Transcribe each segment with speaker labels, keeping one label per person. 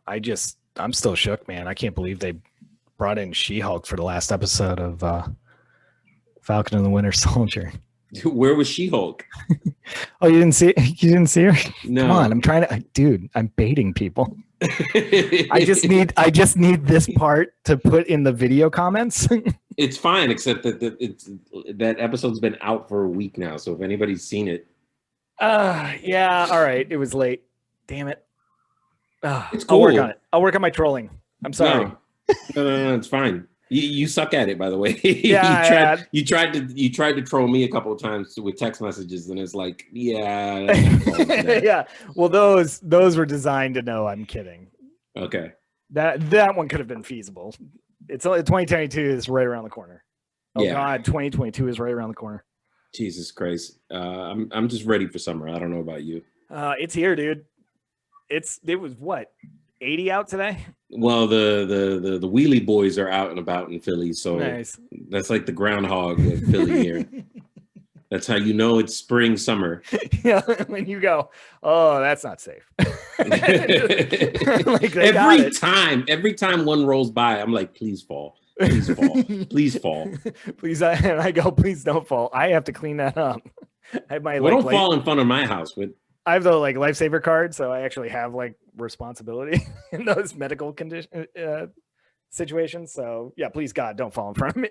Speaker 1: I'm still shook, man. I can't believe they brought in She-Hulk for the last episode of Falcon and the Winter Soldier.
Speaker 2: Where was She-Hulk?
Speaker 1: Oh, you didn't see it? You didn't see her?
Speaker 2: No.
Speaker 1: Come on, I'm trying to, dude. I'm baiting people. I just need this part to put in the video comments.
Speaker 2: It's fine, except that that episode's been out for a week now. So if anybody's seen it,
Speaker 1: yeah, all right. It was late. Damn it.
Speaker 2: It's cool.
Speaker 1: I'll work on it. I'll work on my trolling. I'm sorry.
Speaker 2: No, it's fine. You suck at it, by the way.
Speaker 1: Yeah,
Speaker 2: you tried to troll me a couple of times with text messages, and it's like, yeah.
Speaker 1: Well, those were designed to know I'm kidding.
Speaker 2: Okay.
Speaker 1: That one could have been feasible. It's 2022 is right around the corner. Oh yeah. God, 2022 is right around the corner.
Speaker 2: Jesus Christ. I'm just ready for summer. I don't know about you.
Speaker 1: It's here, dude. It was what, 80 out today?
Speaker 2: Well, the wheelie boys are out and about in Philly, so
Speaker 1: nice.
Speaker 2: That's like the groundhog of Philly here. That's how you know it's spring, summer.
Speaker 1: Yeah, when you go, oh, that's not safe.
Speaker 2: Like every time one rolls by, I'm like, please fall. Please fall. Please fall.
Speaker 1: Please, I go, please don't fall. I have to clean that up. I have my
Speaker 2: don't fall in front of my house. But
Speaker 1: I have the lifesaver card, so I actually have responsibility in those medical condition situations. So yeah, please God, don't fall in front of me.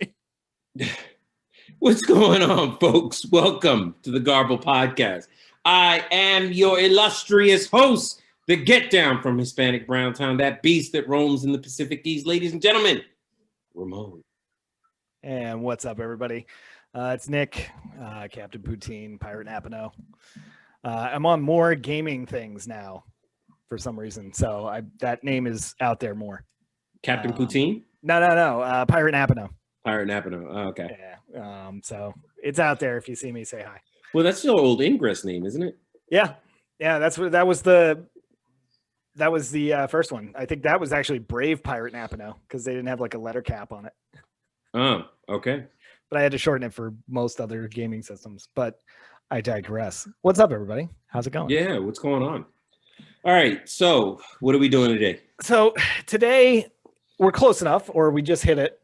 Speaker 2: What's going on, folks? Welcome to the Garble Podcast. I am your illustrious host, the Get Down from Hispanic Browntown, that beast that roams in the Pacific East, ladies and gentlemen, Ramon.
Speaker 1: And what's up, everybody? It's Nick, Captain Poutine, Pirate Napano. I'm on more gaming things now for some reason, so that name is out there more.
Speaker 2: Captain Poutine?
Speaker 1: No. Pirate Napano.
Speaker 2: Pirate Napano. Oh, okay.
Speaker 1: Yeah. So it's out there. If you see me, say hi.
Speaker 2: Well, that's your old Ingress name, isn't it?
Speaker 1: Yeah. That was the first one. I think that was actually Brave Pirate Napano because they didn't have a letter cap on it.
Speaker 2: Oh, okay.
Speaker 1: But I had to shorten it for most other gaming systems. But I digress. What's up, everybody? How's it going?
Speaker 2: Yeah, what's going on? All right. So what are we doing today?
Speaker 1: So today we're close enough, or we just hit it.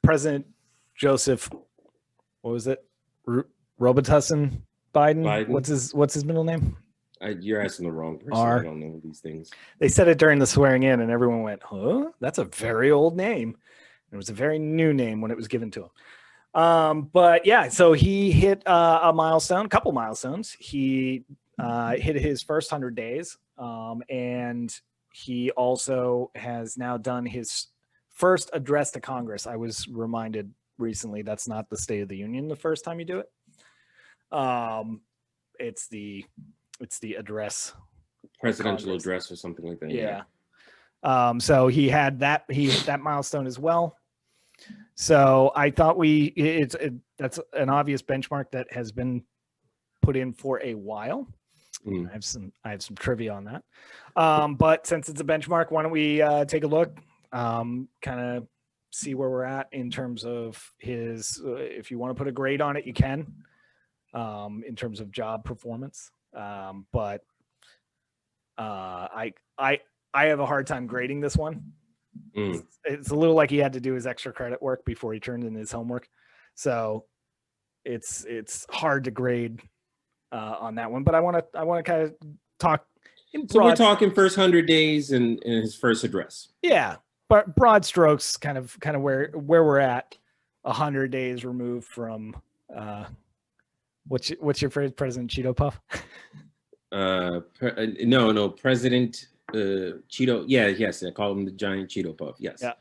Speaker 1: President Joseph, what was it? Robitussin Biden? What's his middle name?
Speaker 2: You're asking the wrong person. I don't know these things.
Speaker 1: They said it during the swearing in, and everyone went, "Huh? That's a very old name." It was a very new name when it was given to him. But yeah, so he hit a couple milestones. He hit his first 100 days, and he also has now done his first address to Congress. I was reminded recently that's not the State of the Union the first time you do it. It's the address,
Speaker 2: presidential address or something like that.
Speaker 1: Yeah. So he hit that milestone as well. So I thought that's an obvious benchmark that has been put in for a while. I have some trivia on that. But since it's a benchmark, why don't we take a look, kind of see where we're at in terms of his, if you want to put a grade on it, you can, in terms of job performance. But I have a hard time grading this one. It's a little like he had to do his extra credit work before he turned in his homework. So it's hard to grade on that one, but I want to kind of talk.
Speaker 2: So we're talking first 100 days and his first address.
Speaker 1: Yeah, but broad strokes, kind of where we're at, 100 days removed from what's your favorite President Cheeto Puff?
Speaker 2: No, President Cheeto. Yeah, yes, I call him the giant Cheeto Puff. Yes.
Speaker 1: Yeah.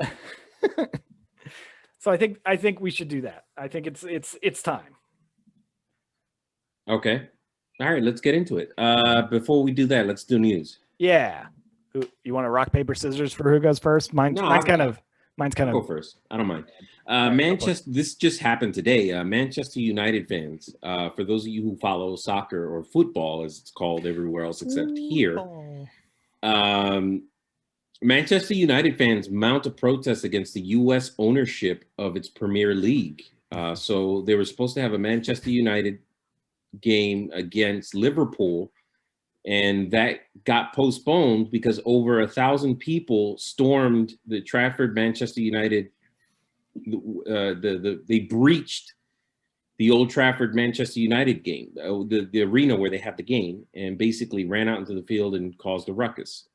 Speaker 1: So I think we should do that. I think it's time.
Speaker 2: Okay. All right, let's get into it. Before we do that, let's do news.
Speaker 1: Yeah. You want to rock, paper, scissors for who goes first? Mine's kind of
Speaker 2: go first. I don't mind. Manchester. This just happened today. Manchester United fans. For those of you who follow soccer or football, as it's called everywhere else except here, Manchester United fans mount a protest against the U.S. ownership of its Premier League. So they were supposed to have a Manchester United game against Liverpool, And that got postponed because over 1,000 people stormed the Trafford Manchester United. They breached the Old Trafford Manchester United game, the arena where they have the game, and basically ran out into the field and caused a ruckus.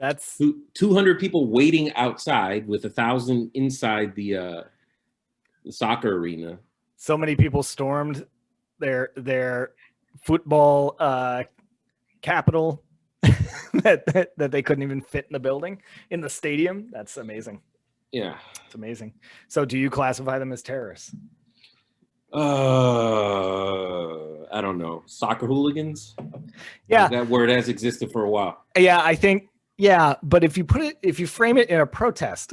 Speaker 1: That's
Speaker 2: 200 people waiting outside with 1,000 inside the soccer arena.
Speaker 1: So many people stormed their football capital that they couldn't even fit in the building, in the stadium. That's amazing.
Speaker 2: Yeah,
Speaker 1: it's amazing. So, do you classify them as terrorists?
Speaker 2: I don't know. Soccer hooligans?
Speaker 1: Yeah,
Speaker 2: that word has existed for a while.
Speaker 1: Yeah, I think. Yeah, but if you frame it in a protest.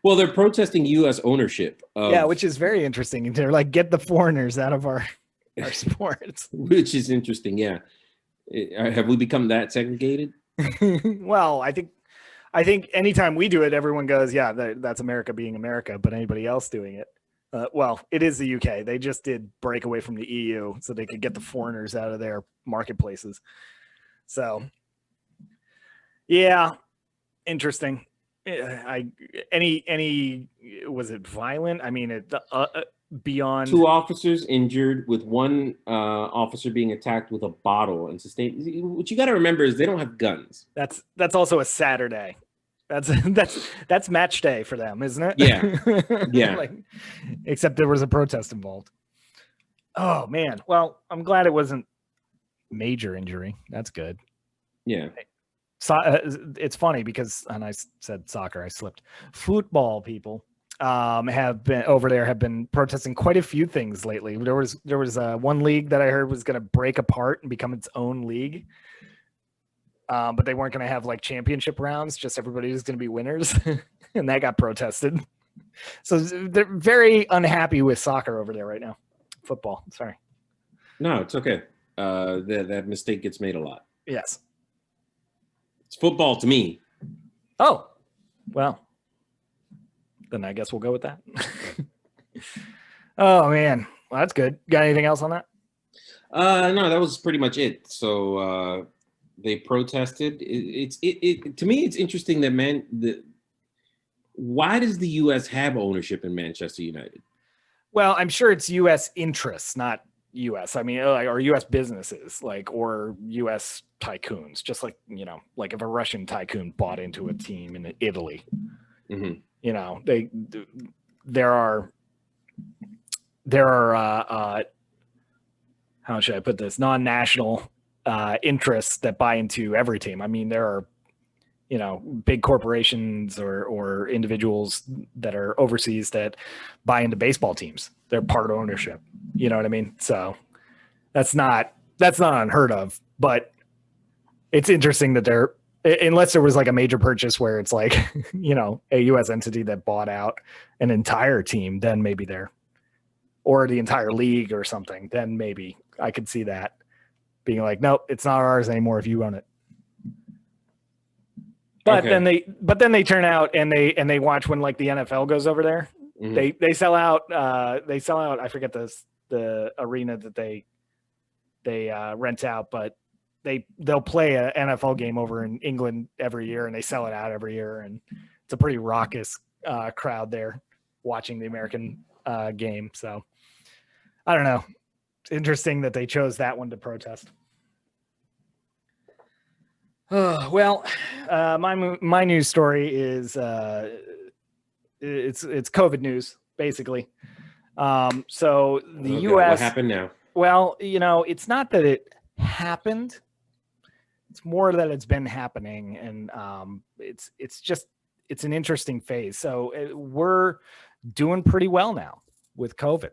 Speaker 2: Well, they're protesting U.S. ownership.
Speaker 1: Yeah, which is very interesting. They're like, get the foreigners out of our sports.
Speaker 2: Which is interesting, yeah. Have we become that segregated?
Speaker 1: Well, I think anytime we do it, everyone goes, yeah, that's America being America, but anybody else doing it. Well, it is the UK. They just did break away from the EU so they could get the foreigners out of their marketplaces. So, yeah, interesting. Any was it violent? I mean, beyond
Speaker 2: 2 officers injured, with 1 officer being attacked with a bottle and sustained. What you got to remember is they don't have guns.
Speaker 1: That's also a Saturday. That's match day for them, isn't it?
Speaker 2: Yeah.
Speaker 1: Like, except there was a protest involved. Oh man. Well, I'm glad it wasn't major injury. That's good.
Speaker 2: Yeah.
Speaker 1: So, it's funny because, and I said soccer, I slipped. Football people have been protesting quite a few things lately. There was one league that I heard was going to break apart and become its own league. But they weren't going to have like championship rounds, just everybody was going to be winners. And that got protested. So they're very unhappy with soccer over there right now. Football. Sorry.
Speaker 2: No, it's okay. That mistake gets made a lot.
Speaker 1: Yes.
Speaker 2: It's football to me.
Speaker 1: Oh, well, then I guess we'll go with that. Oh man. Well, that's good. Got anything else on that?
Speaker 2: No, that was pretty much it. So, they protested. To me, it's interesting that why does the U.S. have ownership in Manchester United?
Speaker 1: Well, I'm sure it's U.S. interests, not U.S. I mean, or U.S. businesses, or U.S. tycoons. Just like if a Russian tycoon bought into a team in Italy,
Speaker 2: Mm-hmm.
Speaker 1: there are how should I put this? Non-national interests that buy into every team. I mean, there are, big corporations or individuals that are overseas that buy into baseball teams. They're part ownership. You know what I mean? So that's not unheard of, but it's interesting that unless there was like a major purchase where it's like, a U.S. entity that bought out an entire team, then maybe or the entire league or something, then maybe I could see that being like, nope, it's not ours anymore if you own it. But
Speaker 2: okay.
Speaker 1: then they turn out and they watch when like the NFL goes over there. Mm-hmm. They sell out. I forget the arena that they rent out, but they'll play an NFL game over in England every year, and they sell it out every year, and it's a pretty raucous crowd there watching the American game. So I don't know. It's interesting that they chose that one to protest. Well, my news story is it's COVID news basically. So the U.S.
Speaker 2: What happened now?
Speaker 1: Well, it's not that it happened; it's more that it's been happening, and it's an interesting phase. So we're doing pretty well now with COVID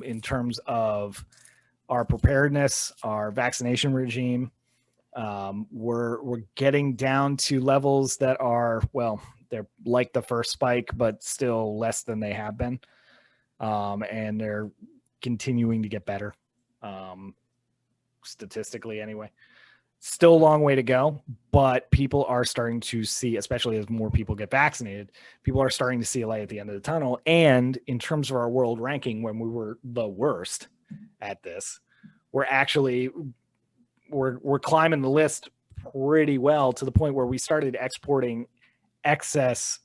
Speaker 1: in terms of our preparedness, our vaccination regime. We're getting down to levels that are, well, they're like the first spike, but still less than they have been. And they're continuing to get better. Statistically anyway, still a long way to go, but people are starting to see, especially as more people get vaccinated, people are starting to see a light at the end of the tunnel. And in terms of our world ranking, when we were the worst, at this. We're climbing the list pretty well, to the point where we started exporting excess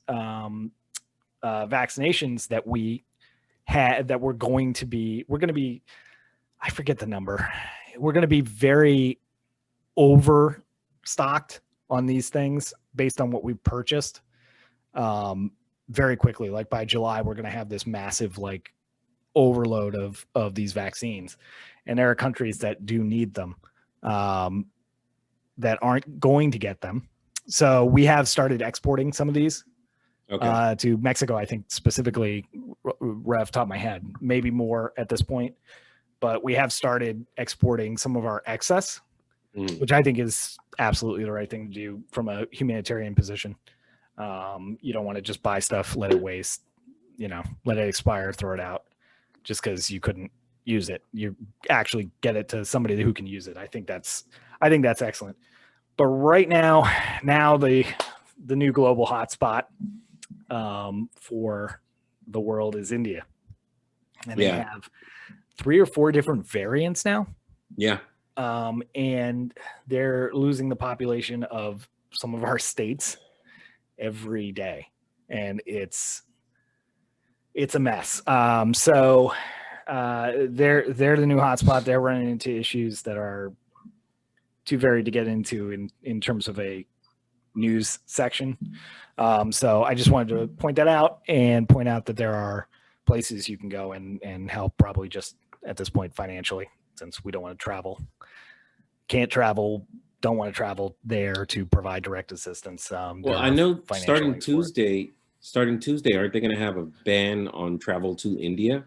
Speaker 1: vaccinations that we had, that we're going to be, I forget the number. We're going to be very overstocked on these things based on what we purchased very quickly. Like by July, we're going to have this massive like overload of these vaccines, and there are countries that do need them that aren't going to get them. So we have started exporting some of these to Mexico, I think specifically, right off the top of my head, maybe more at this point, but we have started exporting some of our excess, which I think is absolutely the right thing to do from a humanitarian position. You don't want to just buy stuff, let it waste, let it expire, throw it out just because you couldn't use it. You actually get it to somebody who can use it. I think that's excellent. But right now the new global hotspot for the world is India, and they have 3 or 4 different variants now.
Speaker 2: Yeah.
Speaker 1: And they're losing the population of some of our states every day, and it's a mess. So they're the new hotspot. They're running into issues that are too varied to get into in terms of a news section. So I just wanted to point that out, and point out that there are places you can go and help, probably just at this point financially, since we don't want to travel, can't travel, don't want to travel there to provide direct assistance.
Speaker 2: Well, I know starting Tuesday, aren't they going to have a ban on travel to India?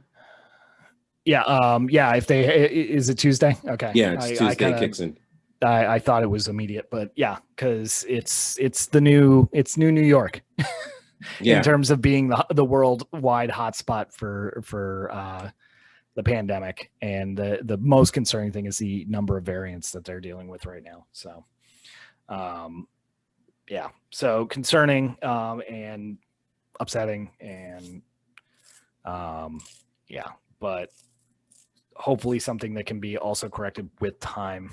Speaker 1: Yeah. If is it Tuesday? Okay.
Speaker 2: Yeah, it's Tuesday. Kicks in.
Speaker 1: I thought it was immediate, but yeah, because it's new New York in terms of being the worldwide hotspot for the pandemic, and the most concerning thing is the number of variants that they're dealing with right now. So, so concerning and upsetting, and but hopefully something that can be also corrected with time.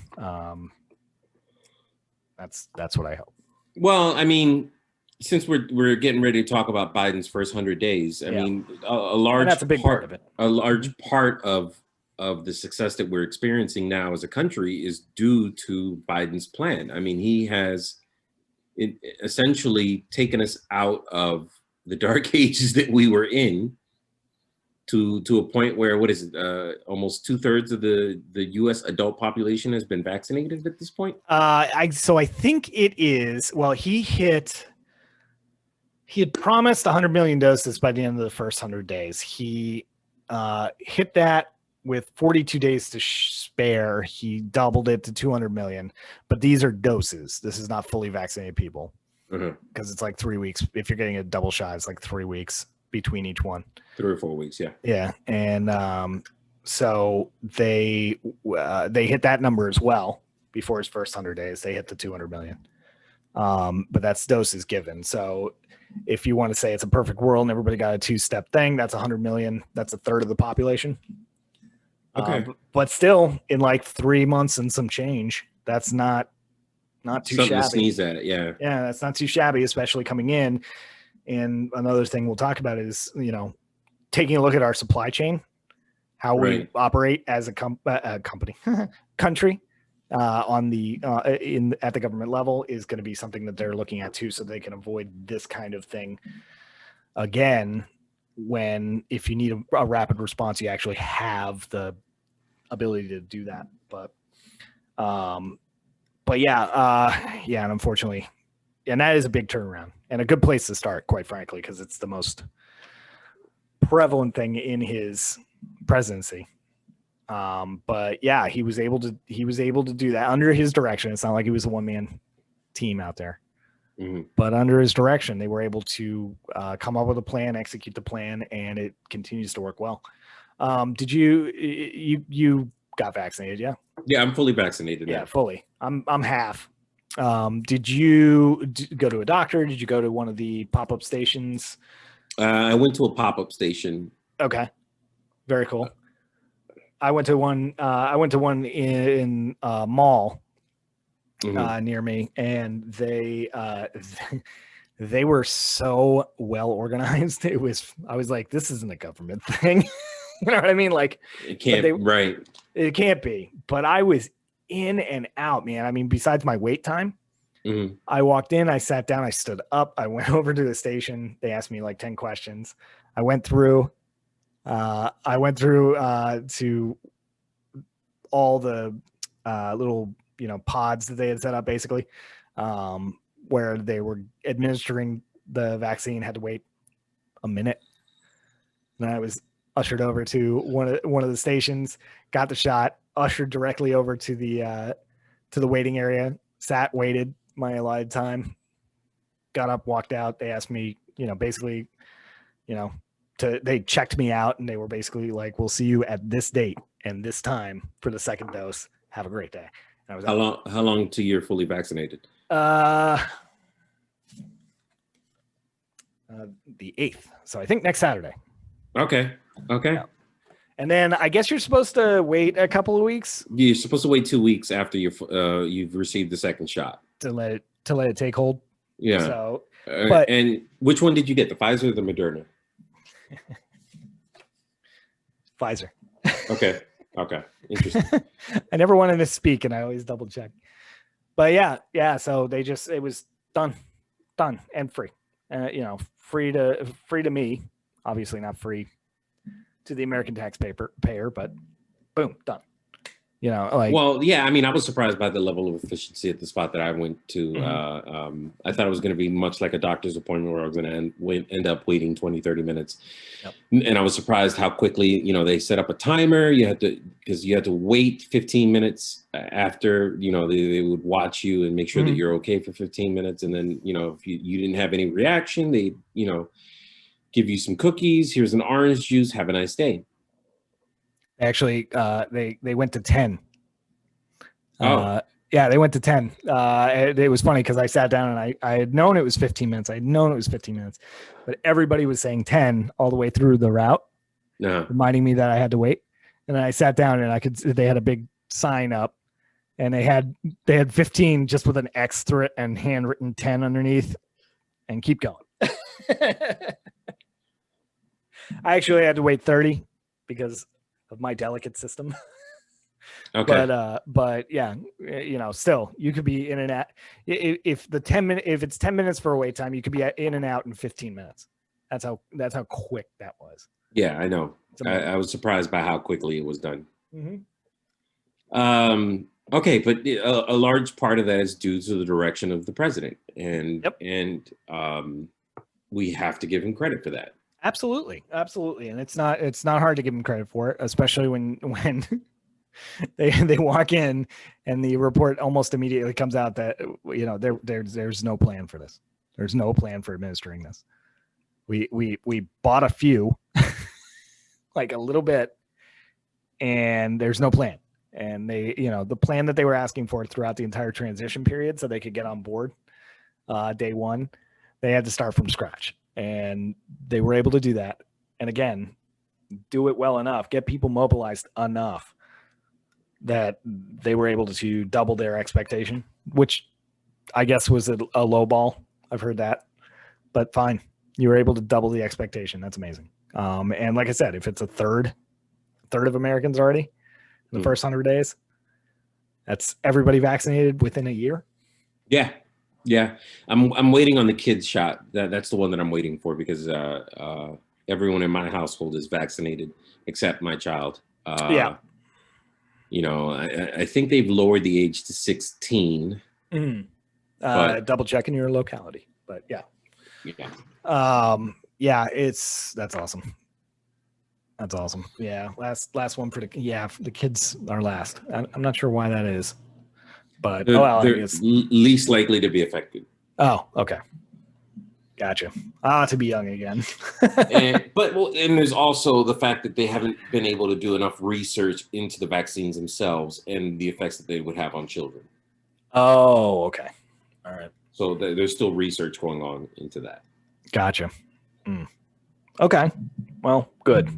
Speaker 1: That's what I hope.
Speaker 2: Well, I mean, since we're getting ready to talk about Biden's first 100 days, I mean, a large, and that's a big part of it. A large part of the success that we're experiencing now as a country is due to Biden's plan. I mean, he has essentially taken us out of the dark ages that we were in to a point where, what is it, almost 2/3 of the U.S. adult population has been vaccinated at this point?
Speaker 1: I think it is. Well, he had promised 100 million doses by the end of the first 100 days. He hit that with 42 days to spare. He doubled it to 200 million, but these are doses. This is not fully vaccinated people, because it's like 3 weeks. If you're getting a double shot, it's like 3 weeks between each one.
Speaker 2: 3 or 4 weeks, yeah.
Speaker 1: Yeah, and so they hit that number as well before his first 100 days. They hit the 200 million, but that's doses given. So if you want to say it's a perfect world and everybody got a 2-step thing, that's 100 million. That's a third of the population.
Speaker 2: Okay,
Speaker 1: but still, in like 3 months and some change, that's not too
Speaker 2: something
Speaker 1: shabby.
Speaker 2: to sneeze at, yeah.
Speaker 1: Yeah, that's not too shabby, especially coming in. And another thing we'll talk about is, taking a look at our supply chain, how we operate as a country on the at the government level, is going to be something that they're looking at too, so they can avoid this kind of thing again. If you need a rapid response, you actually have the ability to do that. But and unfortunately, and that is a big turnaround and a good place to start, quite frankly, because it's the most prevalent thing in his presidency. But yeah, he was able to do that under his direction. It's not like he was a one-man team out there, but under his direction, they were able to come up with a plan, execute the plan, and it continues to work well. Did you got vaccinated? Yeah.
Speaker 2: Yeah, I'm fully vaccinated now.
Speaker 1: Yeah, fully. I'm half. Did you go to a doctor? Did you go to one of the pop-up stations?
Speaker 2: I went to a pop-up station.
Speaker 1: Okay. Very cool. I went to one. I went to one in mall near me, and they were so well organized. I was like, this isn't a government thing. You know what I mean? Like,
Speaker 2: it can't. Right.
Speaker 1: It can't be. But I was in and out, man. I mean, besides my wait time, I walked in, I sat down, I stood up, I went over to the station. They asked me like 10 questions. I went through to all the little, pods that they had set up, basically, where they were administering the vaccine. Had to wait a minute. And I was ushered over to one of the stations, got the shot, ushered directly over to the waiting area, sat, waited my allotted time, got up, walked out. They asked me, basically, they checked me out, and they were basically like, we'll see you at this date and this time for the second dose. Have a great day. And I was
Speaker 2: how long till you're fully vaccinated?
Speaker 1: The 8th. So I think next Saturday.
Speaker 2: Okay.
Speaker 1: Yeah. And then I guess you're supposed to wait a couple of weeks.
Speaker 2: You're supposed to wait 2 weeks after you've received the second shot
Speaker 1: to let it take hold.
Speaker 2: Yeah.
Speaker 1: So,
Speaker 2: and which one did you get? The Pfizer or the Moderna?
Speaker 1: Pfizer.
Speaker 2: Okay. Interesting.
Speaker 1: I never wanted to speak, and I always double check. But yeah. So it was done and free. Free to me. Obviously not free to the American taxpayer, but boom, done.
Speaker 2: Well, yeah, I mean, I was surprised by the level of efficiency at the spot that I went to. I thought it was going to be much like a doctor's appointment where I was going to end up waiting 20, 30 minutes. Yep. And I was surprised how quickly, they set up a timer. Because you had to wait 15 minutes after, they would watch you and make sure that you're okay for 15 minutes. And then, if you didn't have any reaction, they, give you some cookies. Here's an orange juice. Have a nice day.
Speaker 1: Actually, they went to 10.
Speaker 2: Yeah,
Speaker 1: they went to 10. It was funny because I sat down and I had known it was 15 minutes. But everybody was saying 10 all the way through the route, reminding me that I had to wait. And then I sat down and they had a big sign up, and they had 15 just with an X through it and handwritten 10 underneath, and keep going. I actually had to wait 30 because of my delicate system.
Speaker 2: Okay.
Speaker 1: But yeah, still you could be in and out. If it's 10 minutes for a wait time, you could be in and out in 15 minutes. That's how quick that was.
Speaker 2: Yeah, I know. I was surprised by how quickly it was done. Okay, but a large part of that is due to the direction of the president, and we have to give him credit for that.
Speaker 1: Absolutely, and it's not hard to give him credit for it, especially when they walk in and the report almost immediately comes out that there's no plan for this. There's no plan for administering this. We bought a few, like a little bit, and there's no plan. And they, the plan that they were asking for throughout the entire transition period, so they could get on board day one, they had to start from scratch. And they were able to do that. And again, do it well enough, get people mobilized enough that they were able to double their expectation, which I guess was a low ball. I've heard that, but fine. You were able to double the expectation. That's amazing. And like I said, if it's a third of Americans already in the first 100 days, that's everybody vaccinated within a year.
Speaker 2: Yeah. Yeah, I'm waiting on the kids shot. That's the one that I'm waiting for because everyone in my household is vaccinated except my child. I think they've lowered the age to 16.
Speaker 1: Double checking your locality, but yeah. That's awesome. That's awesome. Yeah, last one the kids are last. I'm not sure why that is. But
Speaker 2: they're least likely to be affected.
Speaker 1: Oh, okay. Gotcha. To be young again.
Speaker 2: and there's also the fact that they haven't been able to do enough research into the vaccines themselves and the effects that they would have on children.
Speaker 1: Oh, okay. All right.
Speaker 2: So there's still research going on into that.
Speaker 1: Gotcha. Okay. Well, good.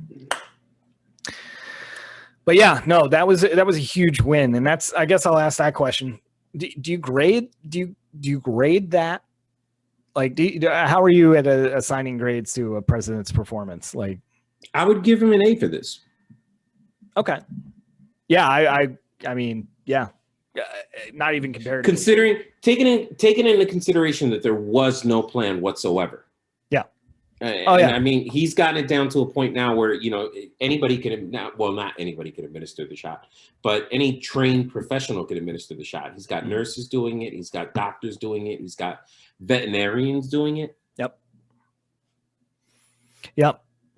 Speaker 1: But yeah, no, that was a huge win, and that's, I guess I'll ask that question. Do you grade that? Like, how are you at assigning grades to a president's performance? Like,
Speaker 2: I would give him an A for this.
Speaker 1: okay, yeah, I mean, yeah, not even comparatively.
Speaker 2: Considering taking into consideration that there was no plan whatsoever.
Speaker 1: Yeah.
Speaker 2: And I mean, he's gotten it down to a point now where, you know, anybody can, not anybody can administer the shot, but any trained professional can administer the shot. He's got nurses doing it. He's got doctors doing it. He's got veterinarians doing it.
Speaker 1: Yep.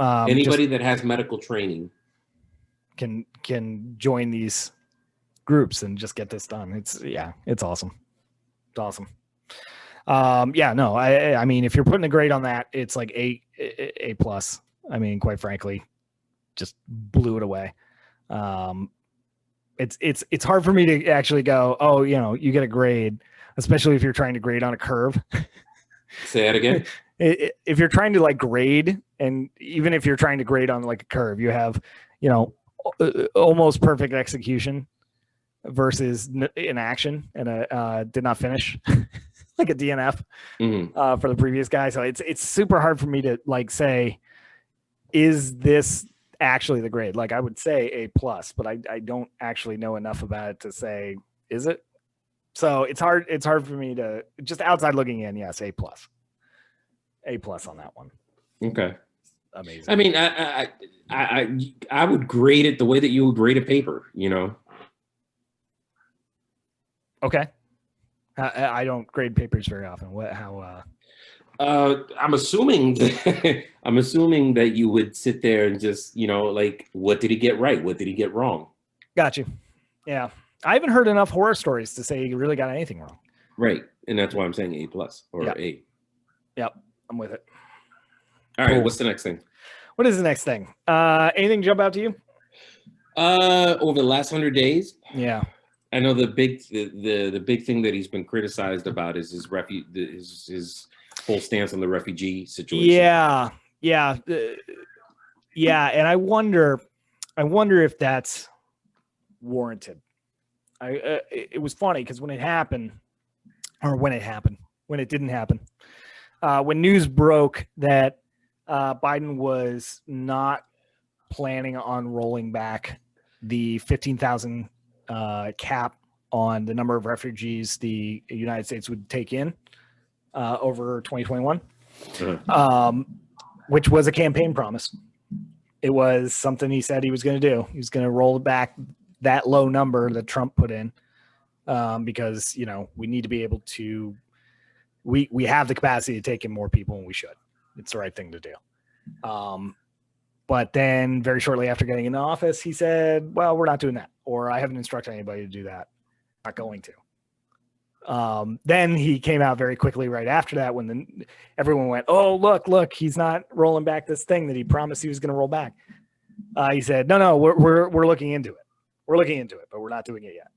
Speaker 2: Anybody that has medical training
Speaker 1: can join these groups and just get this done. It's awesome. It's awesome. Yeah, no, I mean, if you're putting a grade on that, it's like A plus. I mean, quite frankly, just blew it away. It's hard for me to actually go, oh, you know, you get a grade, especially if you're trying to grade on a curve.
Speaker 2: Say that again.
Speaker 1: If you're trying to like grade, and even if you're trying to grade on like a curve, you have, you know, almost perfect execution versus inaction and did not finish. Like a DNF for the previous guy. So it's super hard for me to like say, is this actually the grade? Like I would say A plus, but I don't actually know enough about it to say, is it? So it's hard for me to, just outside looking in. Yes, A plus on that one.
Speaker 2: Okay.
Speaker 1: Amazing.
Speaker 2: I mean, I would grade it the way that you would grade a paper, you know?
Speaker 1: Okay. I don't grade papers very often.
Speaker 2: I'm assuming that you would sit there and just, you know, like, what did he get right? What did he get wrong?
Speaker 1: Got you. Yeah. I haven't heard enough horror stories to say he really got anything wrong.
Speaker 2: Right. And that's why I'm saying A plus or A.
Speaker 1: Yep. I'm with it.
Speaker 2: All right. Cool. What's the next thing?
Speaker 1: What is the next thing? Anything jump out to you?
Speaker 2: Over the last 100 days?
Speaker 1: Yeah.
Speaker 2: I know the big thing that he's been criticized about is his whole stance on the refugee situation.
Speaker 1: Yeah. And I wonder if that's warranted. It was funny because when it didn't happen, when news broke that Biden was not planning on rolling back the 15,000 cap on the number of refugees the United States would take in over 2021, which was a campaign promise. It was something he said he was going to do. He was going to roll back that low number that Trump put in because, you know, we need to be able to, we have the capacity to take in more people, and we should. It's the right thing to do. But then very shortly after getting into office, he said, well, we're not doing that, or I haven't instructed anybody to do that. Not going to. Then he came out very quickly right after that when everyone went, oh, look, he's not rolling back this thing that he promised he was going to roll back. He said, no, we're looking into it. We're looking into it, but we're not doing it yet.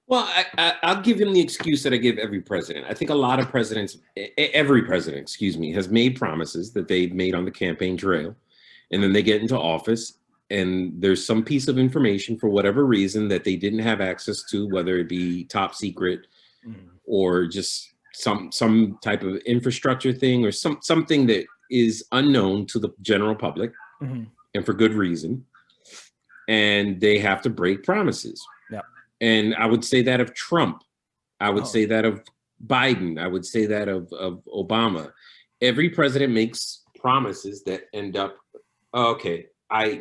Speaker 2: Well, I'll give him the excuse that I give every president. I think a lot of presidents, every president, has made promises that they've made on the campaign trail. And then they get into office and there's some piece of information for whatever reason that they didn't have access to, whether it be top secret or just some type of infrastructure thing or something that is unknown to the general public and for good reason. And they have to break promises.
Speaker 1: Yeah. And
Speaker 2: I would say that of Trump. I would say that of Biden. I would say that of Obama. Every president makes promises that end up, okay,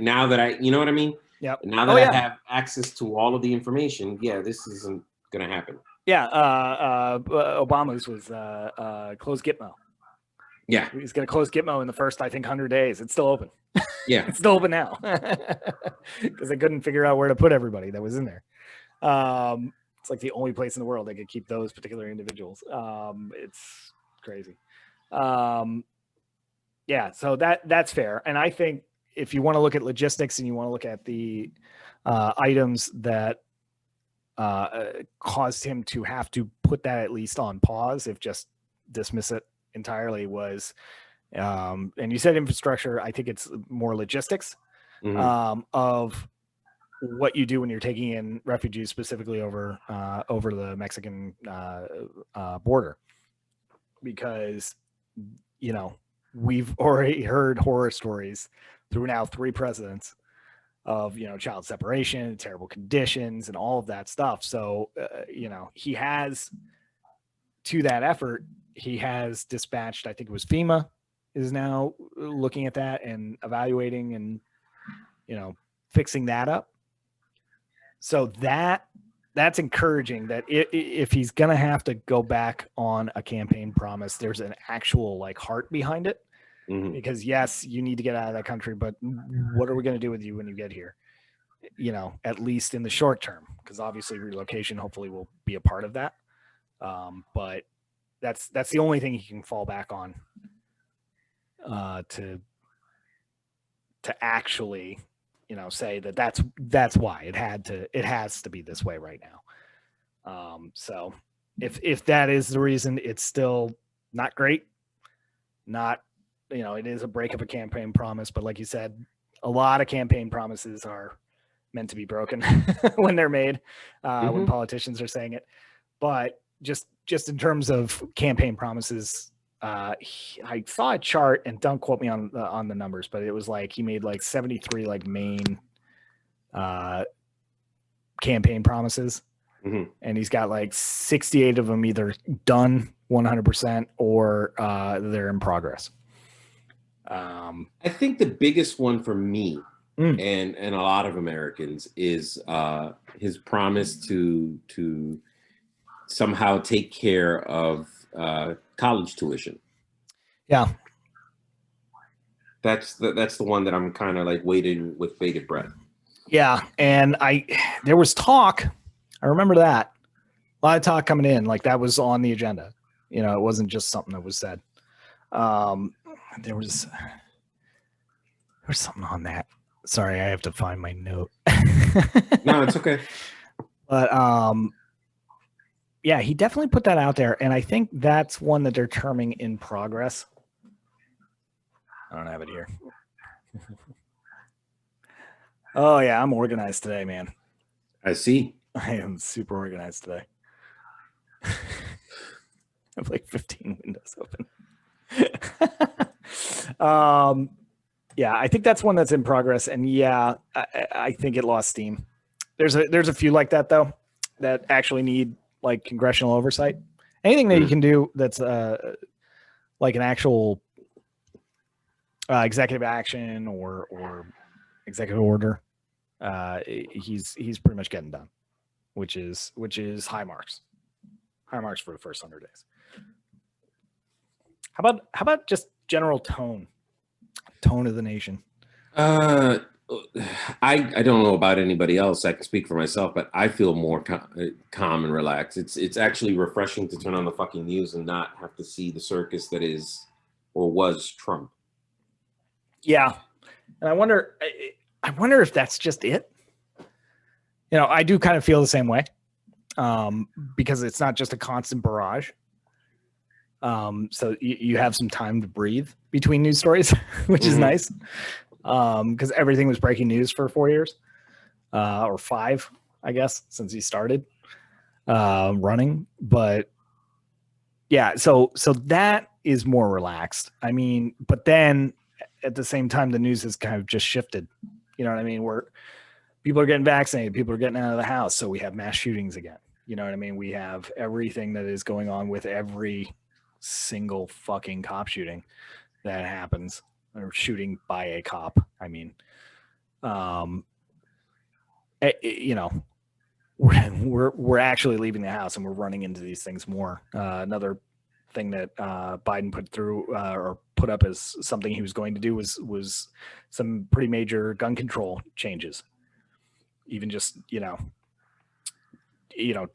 Speaker 2: now that I, you know what I mean?
Speaker 1: Yeah.
Speaker 2: Now that I have access to all of the information, this isn't going to happen.
Speaker 1: Yeah. Obama's was close Gitmo.
Speaker 2: Yeah.
Speaker 1: He's going to close Gitmo in the first, I think, 100 days. It's still open.
Speaker 2: Yeah.
Speaker 1: It's still open now because they couldn't figure out where to put everybody that was in there. It's like the only place in the world they could keep those particular individuals. It's crazy. Yeah, so that's fair. And I think if you want to look at logistics and you want to look at the items that caused him to have to put that at least on pause, if just dismiss it entirely, was, and you said infrastructure, I think it's more logistics of what you do when you're taking in refugees, specifically over the Mexican border, because we've already heard horror stories through now 3 presidents of child separation, terrible conditions, and all of that stuff. So he has, to that effort, he has dispatched, I think it was FEMA is now looking at that and evaluating and fixing that up. So that's encouraging, that if he's gonna have to go back on a campaign promise, there's an actual like heart behind it.
Speaker 2: Mhm.
Speaker 1: Because yes, you need to get out of that country, but what are we going to do with you when you get here? At least in the short term, because obviously relocation hopefully will be a part of that. But that's the only thing he can fall back on to actually say that that's why it has to be this way right now. So if that is the reason, it's still not great. Not, it is a break of a campaign promise, but like you said, a lot of campaign promises are meant to be broken when they're made, when politicians are saying it. But just in terms of campaign promises, I saw a chart, and don't quote me on the numbers, but it was like he made like 73 like main campaign promises, and he's got like 68 of them either done 100% or they're in progress.
Speaker 2: I think the biggest one for me and a lot of Americans is his promise to somehow take care of college tuition.
Speaker 1: Yeah,
Speaker 2: that's the one that I'm kind of like waiting with bated breath.
Speaker 1: Yeah, and there was talk. I remember that, a lot of talk coming in, like that was on the agenda. It wasn't just something that was said. There was something on that. Sorry, I have to find my note.
Speaker 2: No, it's okay.
Speaker 1: But yeah, he definitely put that out there, and I think that's one that they're terming in progress. I don't have it here. Oh yeah, I'm organized today, man.
Speaker 2: I see.
Speaker 1: I am super organized today. I have like 15 windows open. Yeah, I think that's one that's in progress, and yeah, I think it lost steam. There's a few like that though, that actually need like congressional oversight. Anything that you can do that's like an actual executive action or executive order, he's pretty much getting done, which is high marks for the first 100 days. How about just general tone of the nation?
Speaker 2: I don't know about anybody else. I can speak for myself, but I feel more calm and relaxed. It's actually refreshing to turn on the fucking news and not have to see the circus that is or was Trump.
Speaker 1: Yeah, and I wonder if that's just it. I do kind of feel the same way, because it's not just a constant barrage. So you have some time to breathe between news stories, which is nice. Because everything was breaking news for 4 years, or 5, I guess, since he started running. But yeah, so that is more relaxed. I mean, but then at the same time, the news has kind of just shifted. You know what I mean? Where people are getting vaccinated, people are getting out of the house, so we have mass shootings again. You know what I mean? We have everything that is going on with every single fucking cop shooting that happens, or shooting by a cop. I mean, we're actually leaving the house and we're running into these things more. Another thing that Biden put through or put up as something he was going to do was some pretty major gun control changes, even just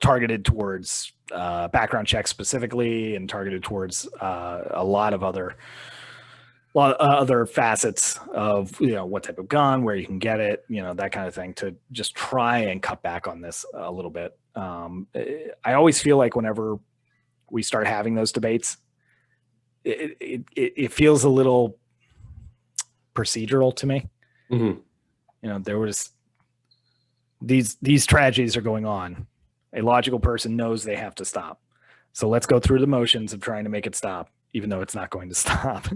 Speaker 1: targeted towards background checks specifically, and targeted towards a lot of other facets of what type of gun, where you can get it, that kind of thing, to just try and cut back on this a little bit. I always feel like whenever we start having those debates, it feels a little procedural to me.
Speaker 2: Mm-hmm.
Speaker 1: There was these tragedies are going on. A logical person knows they have to stop. So let's go through the motions of trying to make it stop, even though it's not going to stop.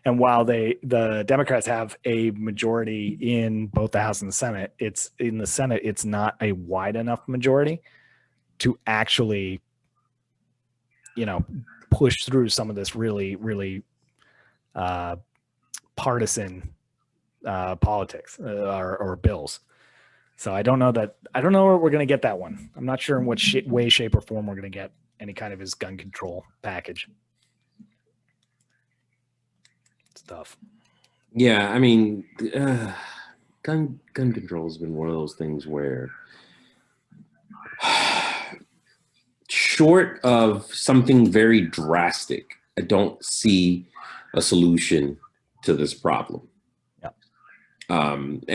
Speaker 1: And while the Democrats have a majority in both the House and the Senate, it's in the Senate, it's not a wide enough majority to actually, push through some of this really, really partisan politics or bills. So I don't know where we're going to get that one. I'm not sure in what way, shape, or form we're going to get any kind of his gun control package stuff.
Speaker 2: Yeah, I mean, gun control has been one of those things where, short of something very drastic, I don't see a solution to this problem. And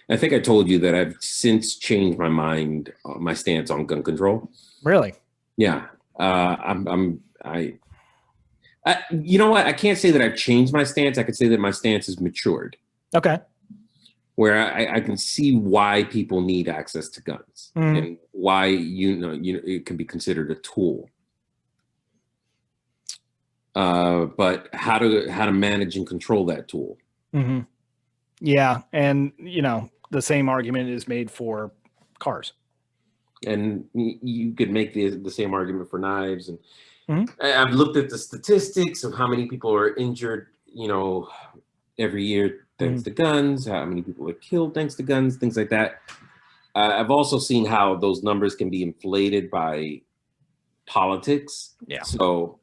Speaker 2: I think I told you that I've since changed my mind, my stance on gun control.
Speaker 1: Really?
Speaker 2: Yeah. You know what? I can't say that I've changed my stance. I could say that my stance has matured.
Speaker 1: Okay.
Speaker 2: Where I can see why people need access to guns and why it can be considered a tool. But how to manage and control that tool.
Speaker 1: Mm-hmm. Yeah, and the same argument is made for cars. And
Speaker 2: you could make the same argument for knives. And I've looked at the statistics of how many people are injured, every year thanks to guns, how many people are killed thanks to guns, things like that. I've also seen how those numbers can be inflated by politics.
Speaker 1: Yeah.
Speaker 2: So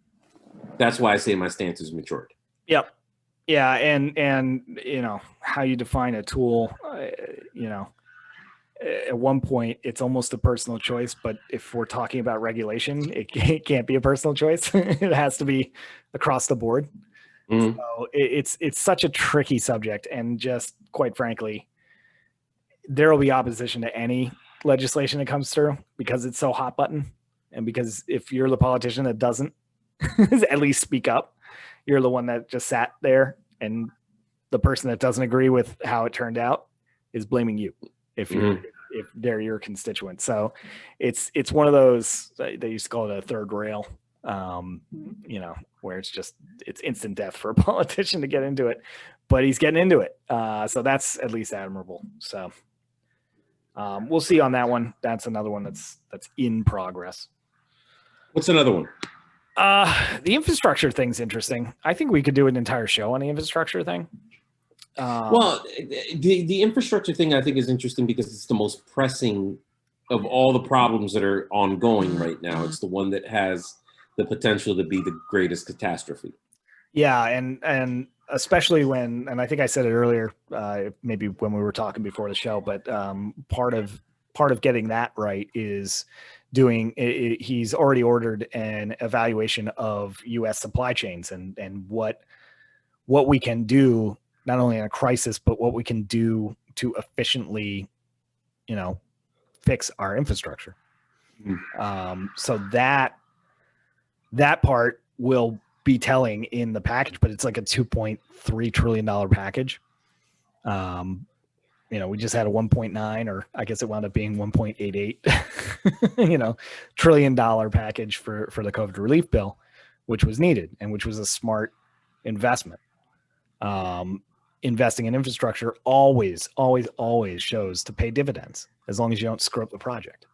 Speaker 2: that's why I say my stance is matured.
Speaker 1: Yep. Yeah, and how you define a tool, at one point it's almost a personal choice, but if we're talking about regulation, it can't be a personal choice. It has to be across the board. So it's such a tricky subject, and just quite frankly, there will be opposition to any legislation that comes through because it's so hot button, and because if you're the politician that doesn't at least speak up, you're the one that just sat there, and the person that doesn't agree with how it turned out is blaming you if they're your constituent. So it's one of those, they used to call it a third rail, where it's instant death for a politician to get into it, but he's getting into it. So that's at least admirable. So we'll see on that one. That's another one that's in progress.
Speaker 2: What's another one?
Speaker 1: The infrastructure thing's interesting. I think we could do an entire show on the infrastructure thing.
Speaker 2: Well, the infrastructure thing I think is interesting because it's the most pressing of all the problems that are ongoing right now. It's the one that has the potential to be the greatest catastrophe.
Speaker 1: Yeah, and especially when, and I think I said it earlier, maybe when we were talking before the show, but part of getting that right is he's already ordered an evaluation of U.S. supply chains and what we can do, not only in a crisis, but what we can do to efficiently, fix our infrastructure. So that part will be telling in the package, but it's like a $2.3 trillion package. We just had a 1.9, or I guess it wound up being 1.88, trillion dollar package for the COVID relief bill, which was needed and which was a smart investment. Investing in infrastructure always shows to pay dividends as long as you don't screw up the project.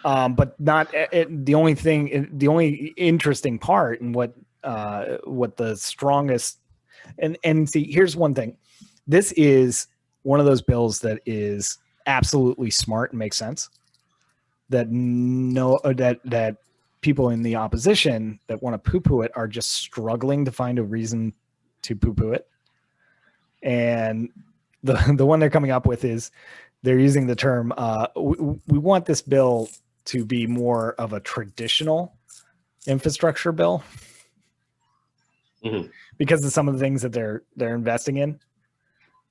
Speaker 1: But not the only interesting part, and what the strongest, and see, here's one thing. This is one of those bills that is absolutely smart and makes sense. That people in the opposition that want to poo-poo it are just struggling to find a reason to poo-poo it. And the one they're coming up with is they're using the term, we want this bill to be more of a traditional infrastructure bill because of some of the things that they're investing in,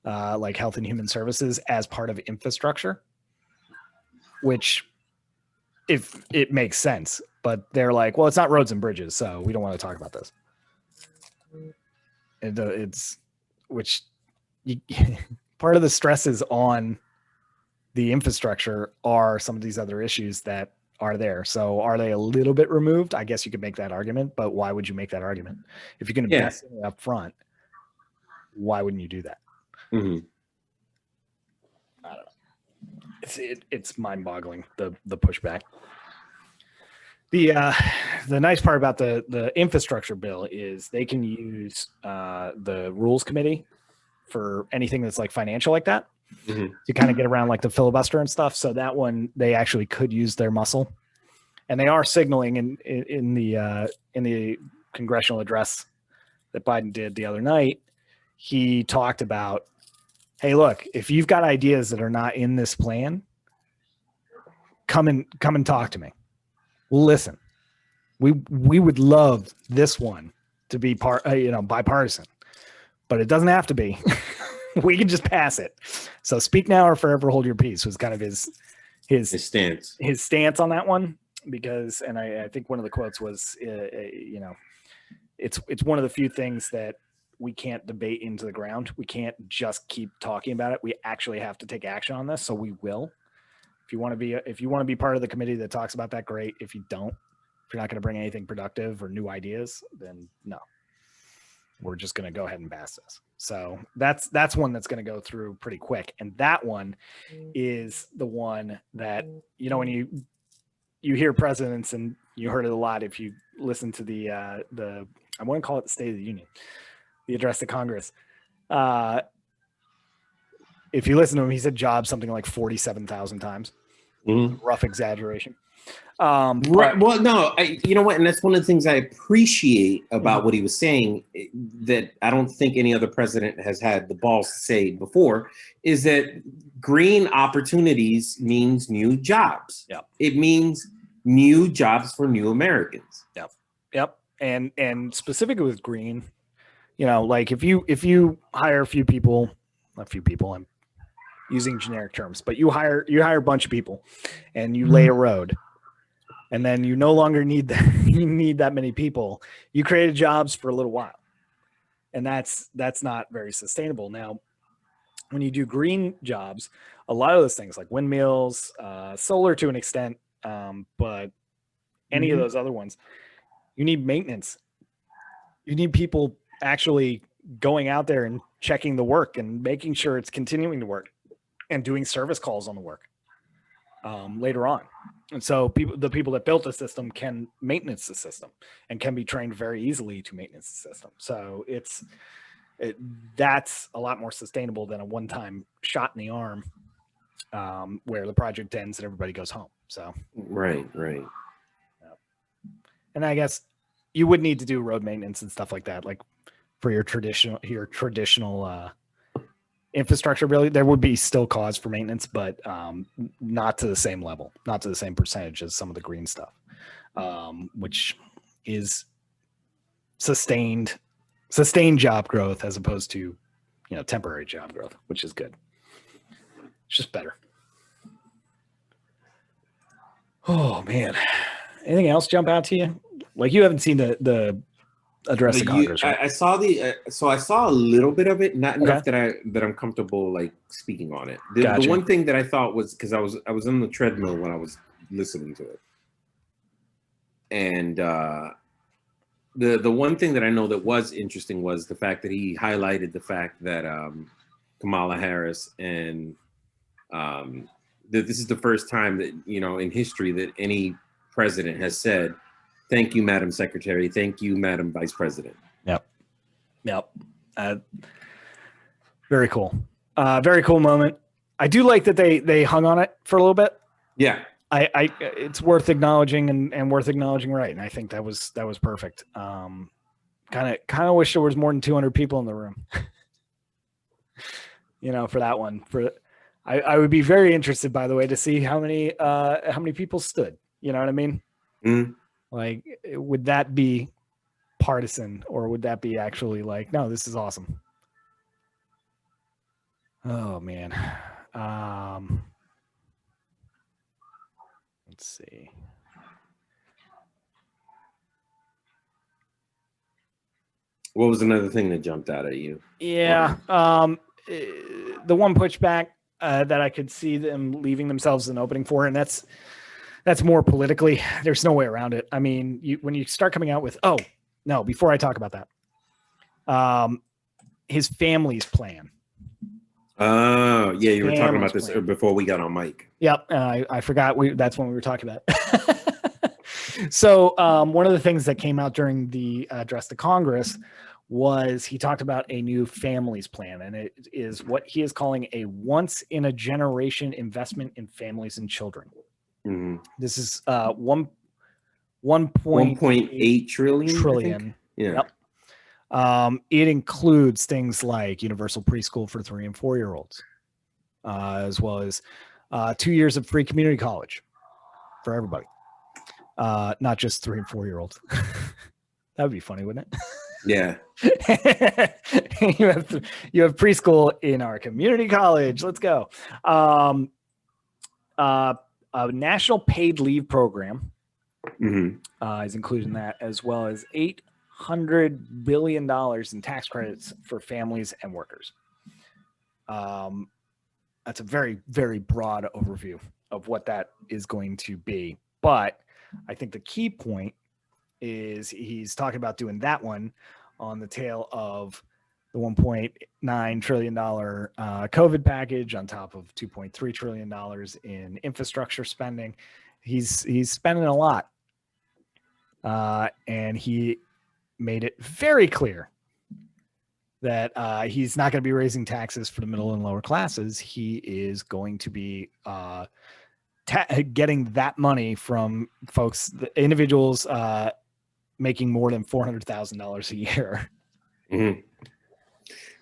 Speaker 1: like health and human services as part of infrastructure, which if it makes sense, but they're like, well, it's not roads and bridges, so we don't want to talk about this. It's which stresses on the infrastructure are some of these other issues that are there. So are they a little bit removed? I guess you could make that argument, but why would you make that argument? If you can invest in it up front, why wouldn't you do that?
Speaker 2: Mm-hmm.
Speaker 1: I don't know. It's mind-boggling, the pushback. The nice part about the infrastructure bill is they can use the rules committee for anything that's like financial like that, to kind of get around like the filibuster and stuff. So that one, they actually could use their muscle, and they are signaling in the congressional address that Biden did the other night. He talked about, hey, look, if you've got ideas that are not in this plan, come and talk to me. We'll listen. We would love this one to be bipartisan, but it doesn't have to be. We can just pass it. So speak now or forever hold your peace was kind of his stance on that one, because, and I think one of the quotes was, it's one of the few things that we can't debate into the ground. We can't just keep talking about it. We actually have to take action on this. So we will. If you want to be part of the committee that talks about that, great. If you don't, if you're not going to bring anything productive or new ideas, then no. We're just going to go ahead and pass this. So that's one that's going to go through pretty quick. And that one is the one that, when you hear presidents, and you heard it a lot if you listen to the I want to call it the State of the Union, the address to Congress. If you listen to him, he said job something like 47,000 times. Rough exaggeration.
Speaker 2: Right. Well, no, you know what? And that's one of the things I appreciate about what he was saying, that I don't think any other president has had the balls to say before, is that green opportunities means new jobs.
Speaker 1: Yep.
Speaker 2: It means new jobs for new Americans.
Speaker 1: Yep. And specifically with green, like if you hire a few people, I'm using generic terms, but you hire a bunch of people and you lay a road, and then you no longer need that many people. You created jobs for a little while, and that's not very sustainable. Now, when you do green jobs, a lot of those things like windmills, solar to an extent, but any of those other ones, you need maintenance. You need people actually going out there and checking the work and making sure it's continuing to work, and doing service calls on the work later on. And so the people that built the system can maintenance the system and can be trained very easily to maintenance the system. So that's a lot more sustainable than a one-time shot in the arm where the project ends and everybody goes home. So
Speaker 2: right.
Speaker 1: And I guess you would need to do road maintenance and stuff like that, like for your traditional infrastructure. Really, there would be still cause for maintenance, but not to the same level, not to the same percentage as some of the green stuff, which is sustained job growth as opposed to temporary job growth, which is good. It's just better. Oh man, anything else jump out to you? Like, you haven't seen the address to Congress, right?
Speaker 2: I saw I saw a little bit of it, not enough that I'm comfortable like speaking on it. The one thing that I thought was, because I was on the treadmill when I was listening to it, and the one thing that I know that was interesting was the fact that he highlighted the fact that Kamala Harris and that this is the first time that in history that any president has said, "Thank you, Madam Secretary. Thank you, Madam Vice President."
Speaker 1: Yep. Very cool. Very cool moment. I do like that they hung on it for a little bit.
Speaker 2: Yeah.
Speaker 1: It's worth acknowledging and worth acknowledging, right? And I think that was perfect. Kind of wish there was more than 200 people in the room. For that one. I would be very interested, by the way, to see how many people stood. You know what I mean?
Speaker 2: Mm-hmm.
Speaker 1: Like, would that be partisan, or would that be actually like, no, this is awesome? Oh man. Let's see.
Speaker 2: What was another thing that jumped out at you?
Speaker 1: Yeah. the one pushback that I could see them leaving themselves an opening for, and that's more politically. There's no way around it. I mean, when you start coming out with, oh no, before I talk about that, his family's plan.
Speaker 2: Oh yeah, you were talking about this before we got on mic.
Speaker 1: Yep, and I forgot that's when we were talking about it. So one of the things that came out during the address to Congress was he talked about a new families plan, and it is what he is calling a once in a generation investment in families and children. Mm-hmm. This is 1.8 trillion.
Speaker 2: Yeah.
Speaker 1: Yep. It includes things like universal preschool for 3 and 4 year olds, as well as 2 years of free community college for everybody, not just 3 and 4 year olds. That would be funny, wouldn't it?
Speaker 2: Yeah.
Speaker 1: you have preschool in our community college. Let's go. A national paid leave program is included in that, as well as $800 billion in tax credits for families and workers. That's a very, very broad overview of what that is going to be. But I think the key point is he's talking about doing that one on the tail of the $1.9 trillion COVID package on top of $2.3 trillion in infrastructure spending. He's spending a lot. And he made it very clear that he's not going to be raising taxes for the middle and lower classes. He is going to be getting that money from folks, the individuals making more than $400,000 a year.
Speaker 2: Mm-hmm.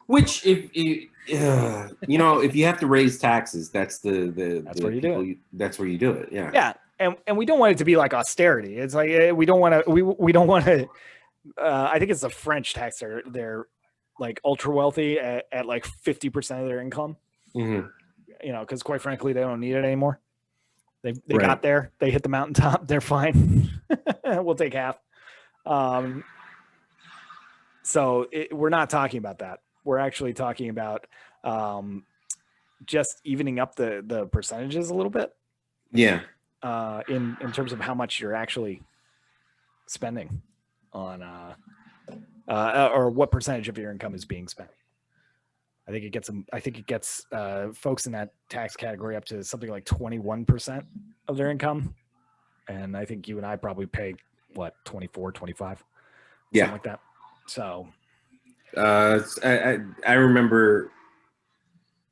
Speaker 2: Which, if you have to raise taxes, that's
Speaker 1: that's where you do it.
Speaker 2: That's where you do it. Yeah.
Speaker 1: Yeah, and we don't want it to be like austerity. It's like we don't want to. I think it's the French tax. They're like ultra wealthy at like 50% of their income.
Speaker 2: Mm-hmm.
Speaker 1: Because quite frankly, they don't need it anymore. They got there. They hit the mountaintop. They're fine. We'll take half. So we're not talking about that. We're actually talking about just evening up the percentages a little bit.
Speaker 2: Yeah.
Speaker 1: In terms of how much you're actually spending on, or what percentage of your income is being spent. I think it gets folks in that tax category up to something like 21% of their income. And I think you and I probably pay 24, 25, something like that. So
Speaker 2: I remember